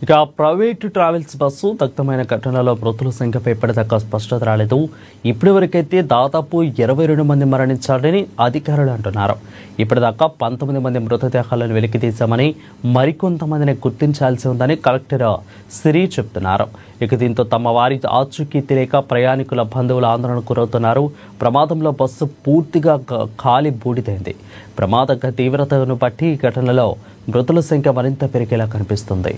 ఇక private travels bus దగ్ధమైన ఘటనలో మృతుల సంఖ్యపై ఇప్పటిదాకా స్పష్టత రాలేదు. ఇప్పటివరకైతే దాదాపు 22 మంది మరణించారని అధికారులు అంటున్నారు. ఇప్పటిదాకా 19 మంది మృతదేహాలను వెలికితీశామని, మరికొంతమందిని గుర్తించాల్సి ఉందని కలెక్టర్ సిరి చెబుతున్నారు. ఇక దీంతో తమ వారి ఆచూకీ తెలియక ప్రయాణికుల బంధువులు ఆందోళనకు గురవుతున్నారు. ప్రమాదంలో బస్సు పూర్తిగా ఖాళీ బూడిదైంది. ప్రమాద తీవ్రతను బట్టి ఈ ఘటనలో మృతుల సంఖ్య మరింత పెరిగేలా కనిపిస్తుంది.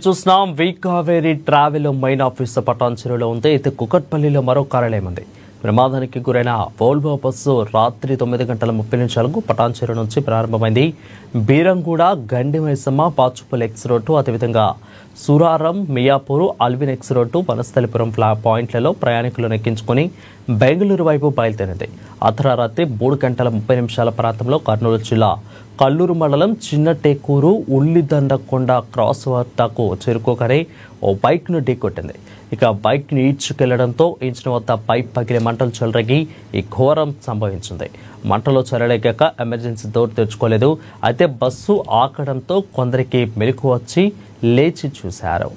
చూస్తున్నాం. కావేరీ ట్రావెల్ మెయిన్ ఆఫీస్ పటాన్చెరులో ఉంది. అయితే కుకట్పల్లిలో మరో కార్యాలయం ఉంది. ప్రమాదానికి గురైన వోల్వో బస్సు రాత్రి 9 గంటల 30 నిమిషాలకు పటాన్చెరు నుంచి ప్రారంభమైంది. బీరంగూడ, గండి మైసమ్మ, పాచుపల్లి ఎక్స్ రోడ్డు, అదేవిధంగా Suraram, Miyapur, Alvin X road, Vanasthalipuram పాయింట్లలో ప్రయాణికులను ఎక్కించుకుని బెంగళూరు వైపు బయలుదేరింది. అర్ధరాత్రి 3 గంటల 30 నిమిషాల ప్రాంతంలో కర్నూలు జిల్లా కల్లూరు మండలం చిన్నటేకూరు ఉల్లిదండకొండ క్రాస్ వద్దకు చేరుకోగానే ఓ బైక్ను ఢీకొట్టింది. ఇక బైక్ను ఈడ్చుకెళ్లడంతో ఇంజిన్ వద్ద పైప్ పగిలి మంటలు చెలరేగి ఈ ఘోరం సంభవించింది. మంటలో చెలరేగాక ఎమర్జెన్సీ డోర్ తెరుచుకోలేదు. అయితే బస్సు ఆకడంతో కొందరికి మెలకు వచ్చి లేచి చూశారు.